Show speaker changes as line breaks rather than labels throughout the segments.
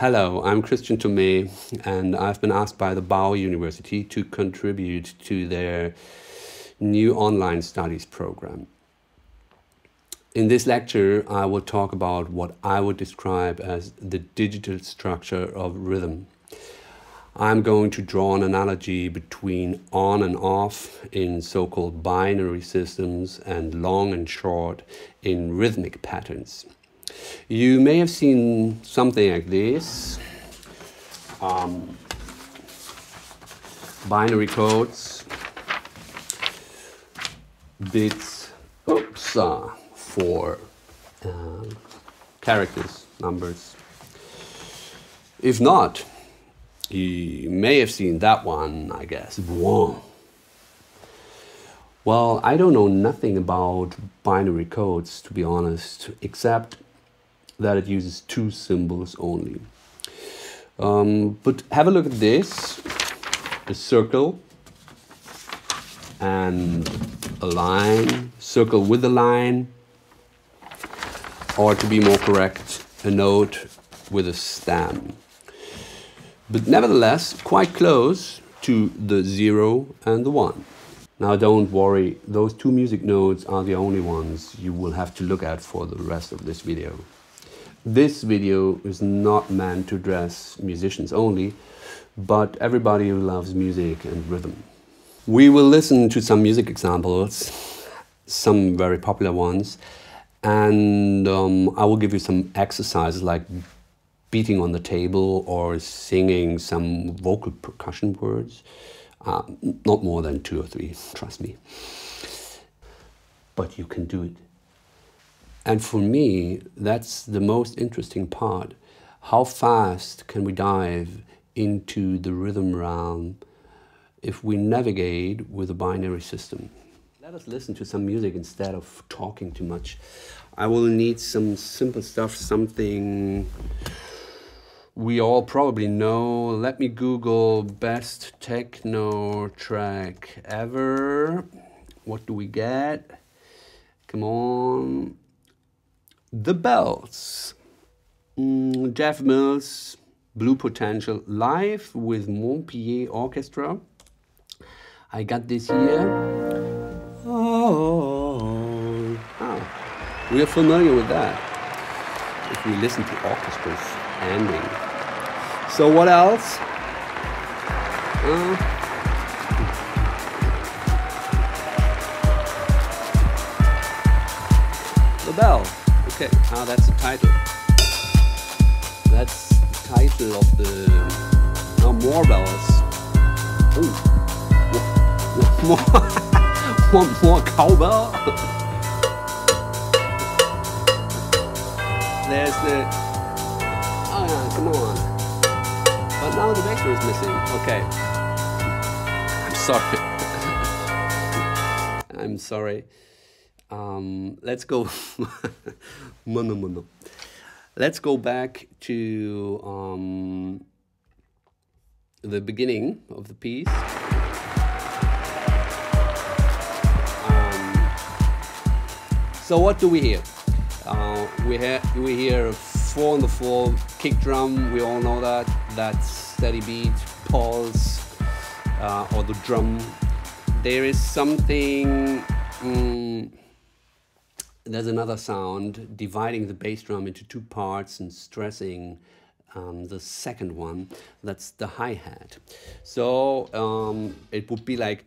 Hello, I'm Christian Thomé, and I've been asked by the Bauer University to contribute to their new online studies program. In this lecture, I will talk about what I would describe as the digital structure of rhythm. I'm going to draw an analogy between on and off in so-called binary systems and long and short in rhythmic patterns. You may have seen something like this. Binary codes, bits, for characters, numbers. If not, you may have seen that one, I guess. Whoa. Well, I don't know nothing about binary codes, to be honest, except that it uses two symbols only. But have a look at this, a circle and a line, circle with a line, or to be more correct, a note with a stem. But nevertheless, quite close to the 0 and the 1. Now don't worry, those two music notes are the only ones you will have to look at for the rest of this video. This video is not meant to address musicians only, but everybody who loves music and rhythm. We will listen to some music examples, some very popular ones, and I will give you some exercises like beating on the table or singing some vocal percussion words. Not more than 2 or 3, trust me. But you can do it. And for me, that's the most interesting part. How fast can we dive into the rhythm realm if we navigate with a binary system? Let us listen to some music instead of talking too much. I will need some simple stuff, something we all probably know. Let me Google best techno track ever. What do we get? Come on. The Bells. Jeff Mills, Blue Potential, live with Montpellier Orchestra. I got this here. Oh, we are familiar with that if we listen to orchestras ending. So what else? The Bell. Okay, that's the title. That's the title of the... more bells. Ooh. More cowbell. There's the... Oh yeah, come on. But now the bass drum is missing. Okay. I'm sorry. I'm sorry. Let's go. Mono. Let's go back to the beginning of the piece. So what do we hear? We hear a 4-on-the-4 kick drum. We all know that. That's steady beat, pulse, or the drum. There is something. There's another sound dividing the bass drum into 2 parts and stressing the second one. That's the hi-hat. So it would be like,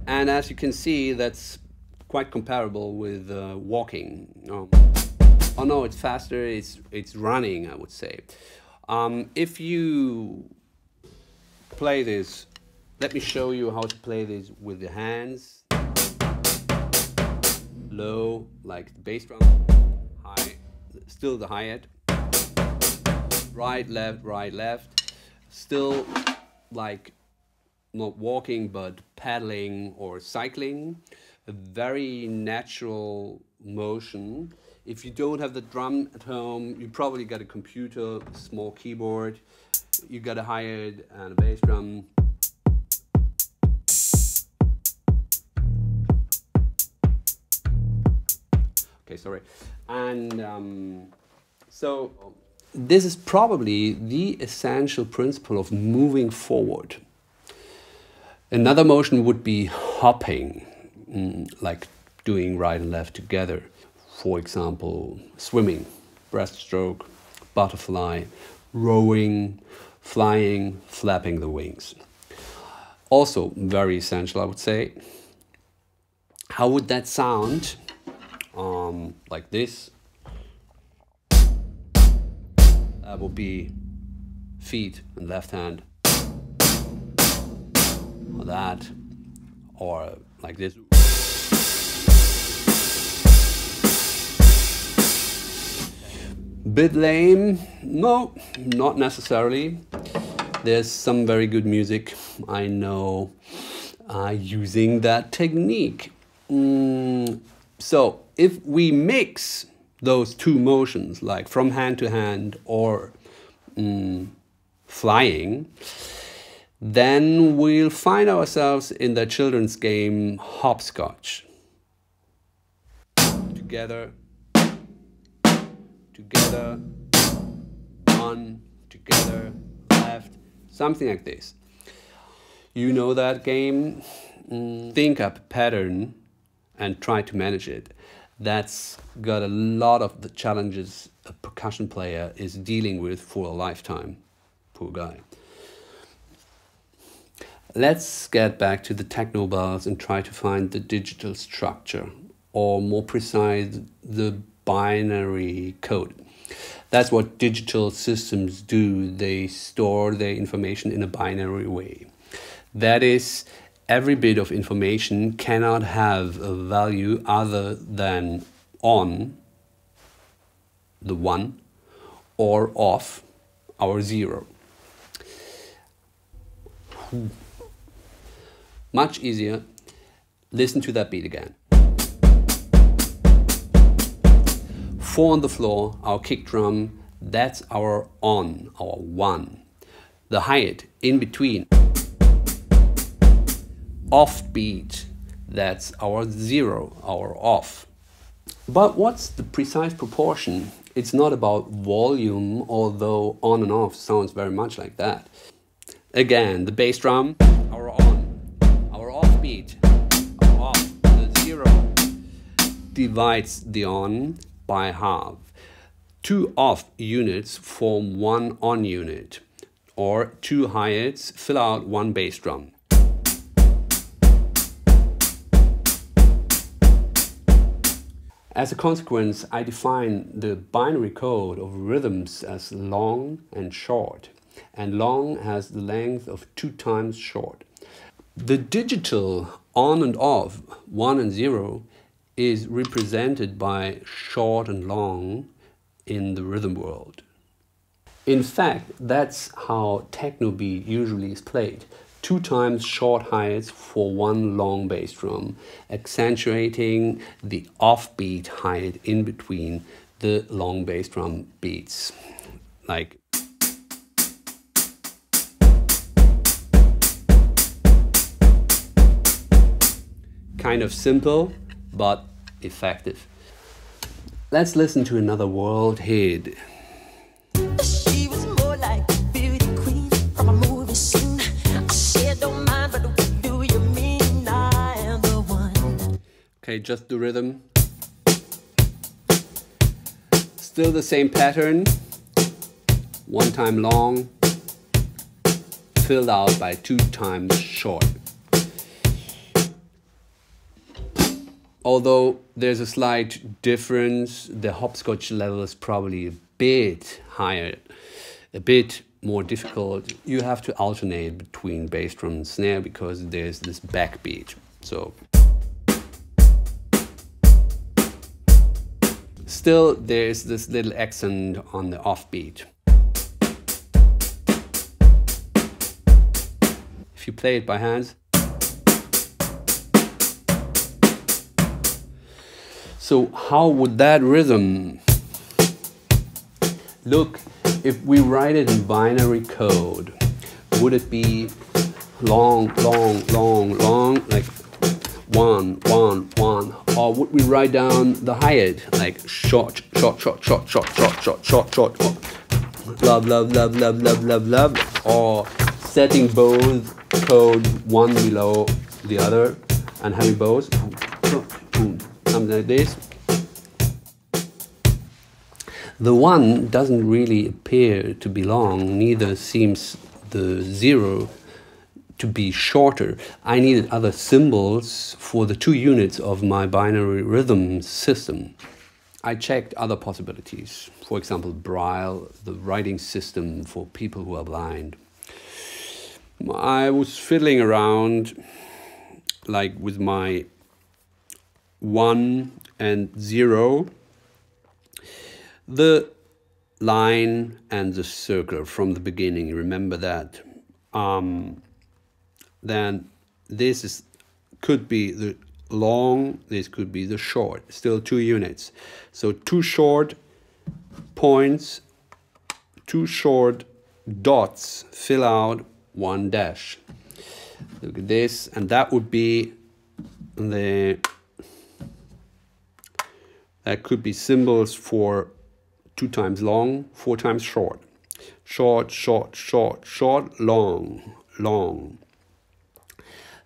and as you can see, that's quite comparable with walking. Oh no, it's faster. It's running, I would say. If you play this. Let me show you how to play this with the hands. Low, like the bass drum. High, still the hi-hat. Right, left. Still like not walking, but paddling or cycling. A very natural motion. If you don't have the drum at home, you probably got a computer, a small keyboard. You got a hi-hat and a bass drum. Okay, sorry. And so this is probably the essential principle of moving forward. Another motion would be hopping, like doing right and left together. For example, swimming, breaststroke, butterfly, rowing, flying, flapping the wings. Also very essential, I would say. How would that sound? Like this. That would be feet and left hand. Or that. Or like this. Bit lame? No, not necessarily. There's some very good music I know using that technique. So if we mix those two motions, like from hand to hand or flying, then we'll find ourselves in the children's game hopscotch. Together, together, one, together, left, something like this. You know that game? Think up a pattern and try to manage it. That's got a lot of the challenges a percussion player is dealing with for a lifetime. Poor guy. Let's get back to the techno bells and try to find the digital structure, or more precise, the binary code. That's what digital systems do. They store their information in a binary way. That is, every bit of information cannot have a value other than on, the 1, or off, our 0. Much easier. Listen to that beat again. 4 on the floor, our kick drum, that's our on, our 1. The hi-hat in between. Off beat, that's our 0, our off. But what's the precise proportion? It's not about volume, although on and off sounds very much like that. Again, the bass drum, our on, our off beat, our off, the 0 divides the on by half. 2 off units form 1 on unit, or 2 hi-hats fill out 1 bass drum. As a consequence, I define the binary code of rhythms as long and short, and long has the length of 2 times short. The digital on and off, 1 and 0, is represented by short and long in the rhythm world. In fact, that's how techno beat usually is played. 2 times short hi-hats for 1 long bass drum, accentuating the offbeat hi-hat in between the long bass drum beats. Like kind of simple, but effective. Let's listen to another world hit.
She was more like a beauty queen from a movie scene. I said, don't mind, but what do you mean? I am the one.
Okay, just the rhythm. Still the same pattern. 1 time long, filled out by 2 times short. Although there's a slight difference, the hopscotch level is probably a bit higher, a bit more difficult. You have to alternate between bass drum and snare because there's this backbeat. So still there's this little accent on the offbeat. If you play it by hands. So how would that rhythm look if we write it in binary code? Would it be long, long, long, long, like 1, 1, 1? Or would we write down the hi-hat like short, short, short, short, short, short, short, short, short, love, love, love, love, love, love, love? Or setting both codes one below the other and having both something like this. The 1 doesn't really appear to belong, neither seems the 0 to be shorter. I needed other symbols for the 2 units of my binary rhythm system. I checked other possibilities, for example, Braille, the writing system for people who are blind. I was fiddling around like with my 1 and 0, the line and the circle from the beginning, remember that. Then this could be the long, this could be the short, still 2 units. So 2 short points, 2 short dots fill out 1 dash. Look at this, and that would be that could be symbols for 2 times long, 4 times short. Short, short, short, short, long, long.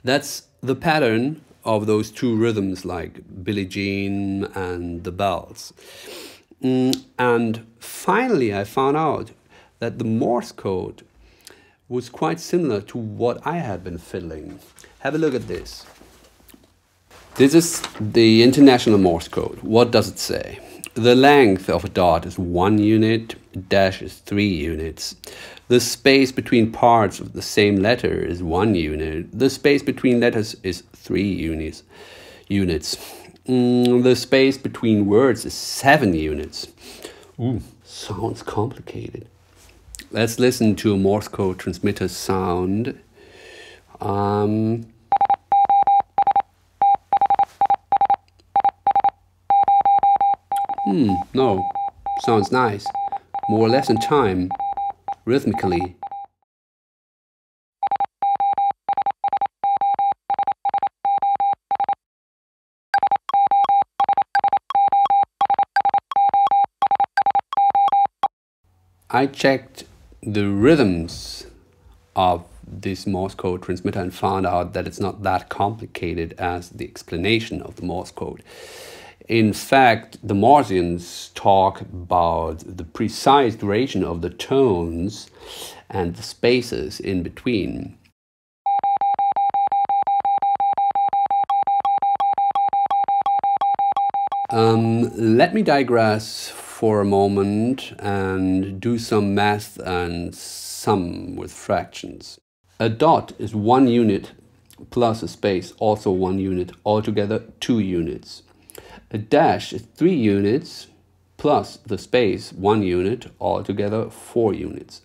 That's the pattern of those 2 rhythms like Billie Jean and the bells. And finally I found out that the Morse code was quite similar to what I had been fiddling. Have a look at this. This is the International Morse code. What does it say? The length of a dot is 1 unit, a dash is 3 units. The space between parts of the same letter is 1 unit. The space between letters is 3 units. The space between words is 7 units. Ooh, sounds complicated. Let's listen to a Morse code transmitter sound. No, sounds nice. More or less in time, rhythmically. I checked the rhythms of this Morse code transmitter and found out that it's not that complicated as the explanation of the Morse code. In fact, the Morsians talk about the precise duration of the tones and the spaces in between. Let me digress for a moment and do some math and sum with fractions. A dot is 1 unit plus a space, also 1 unit, altogether 2 units. A dash is 3 units plus the space 1 unit, altogether 4 units.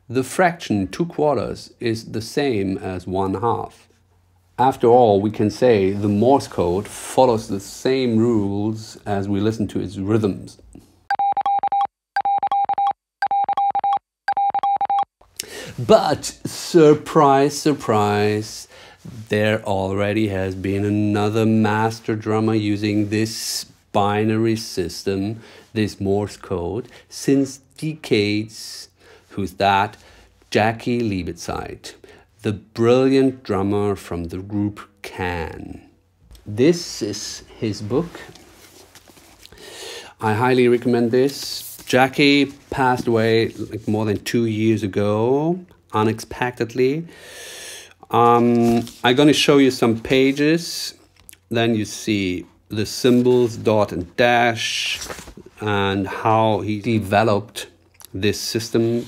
The fraction 2/4 is the same as 1/2. After all, we can say the Morse code follows the same rules as we listen to its rhythms. But surprise, surprise, there already has been another master drummer using this binary system, this Morse code, since decades. Who's that? Jackie Liebetzeit, the brilliant drummer from the group Can. This is his book. I highly recommend this. Jackie passed away like more than 2 years ago, unexpectedly. I'm going to show you some pages. Then you see the symbols, dot and dash, and how he developed this system.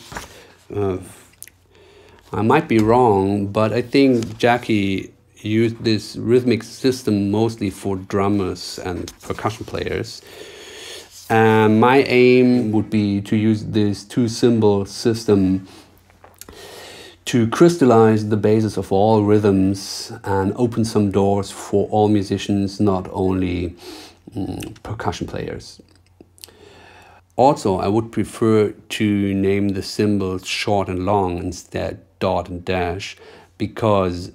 I might be wrong, but I think Jackie used this rhythmic system mostly for drummers and percussion players. And my aim would be to use this 2-symbol system to crystallize the basis of all rhythms and open some doors for all musicians, not only percussion players. Also, I would prefer to name the symbols short and long instead dot and dash, because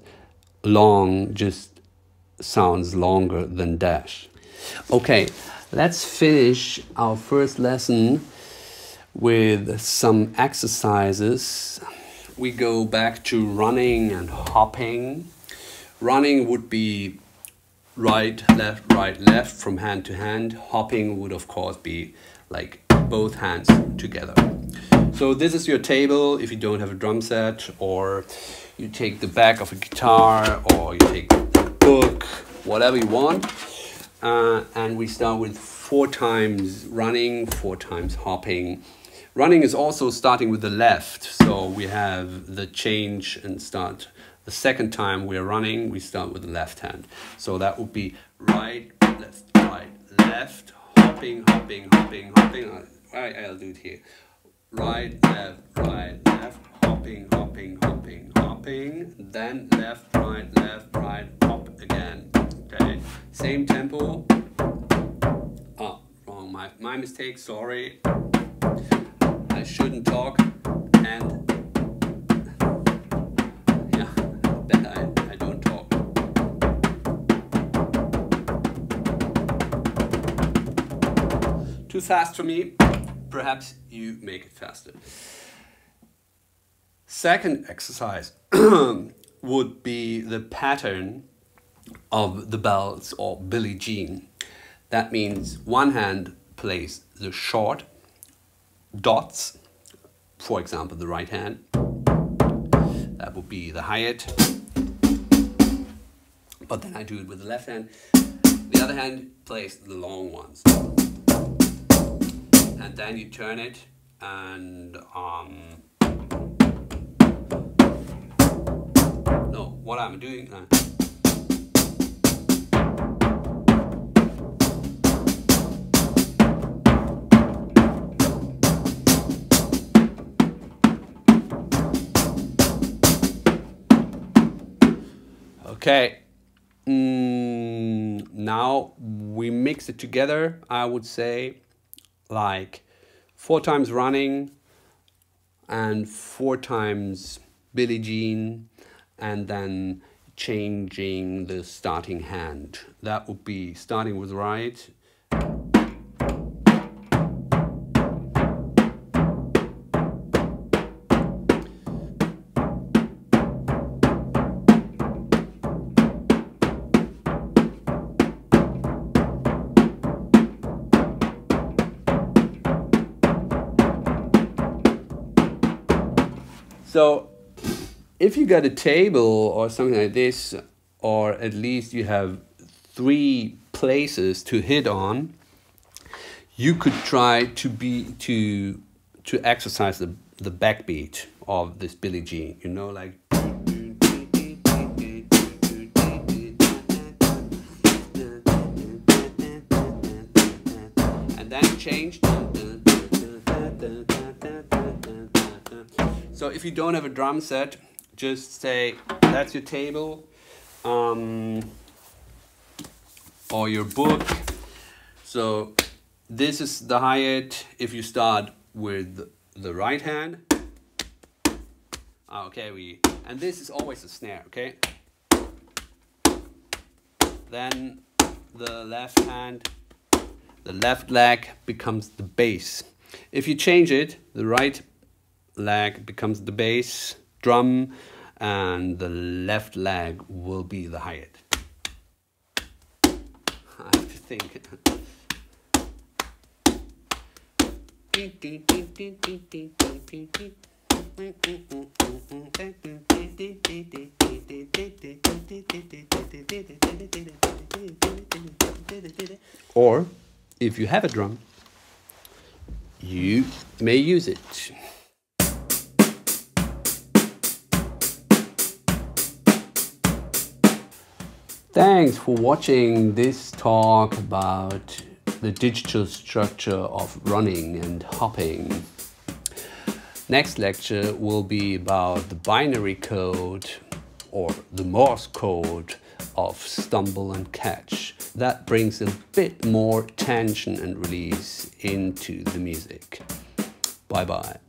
long just sounds longer than dash. Okay, let's finish our first lesson with some exercises. We go back to running and hopping. Running would be right, left from hand to hand. Hopping would of course be like both hands together. So this is your table if you don't have a drum set, or you take the back of a guitar, or you take a book, whatever you want. And we start with 4 times running, 4 times hopping. Running is also starting with the left, so we have the change and start. The second time we're running, we start with the left hand. So that would be right, left, hopping, hopping, hopping, hopping. I'll do it here. Right, left, hopping, hopping, hopping, hopping. Then left, right, hop again. Okay, same tempo. Oh, wrong, my mistake, sorry. I shouldn't talk, and yeah, then I don't talk. Too fast for me, perhaps you make it faster. Second exercise would be the pattern of the bells or Billie Jean. That means one hand plays the short dots, for example the right hand, that would be the hi-hat, but then I do it with the left hand. The other hand plays the long ones, and then you turn it and no, what I'm doing okay, now we mix it together. I would say like 4 times running and 4 times Billie Jean, and then changing the starting hand. That would be starting with right. So if you got a table or something like this, or at least you have 3 places to hit on, you could try to exercise the backbeat of this Billie Jean, you know, like, and then change. So if you don't have a drum set, just say that's your table or your book. So this is the hi-hat if you start with the right hand. Okay, and this is always a snare, okay? Then the left hand, the left leg becomes the bass. If you change it, the right leg becomes the bass drum, and the left leg will be the hi-hat. I have to think. Or, if you have a drum, you may use it. Thanks for watching this talk about the digital structure of running and hopping. Next lecture will be about the binary code or the Morse code of stumble and catch. That brings a bit more tension and release into the music. Bye bye.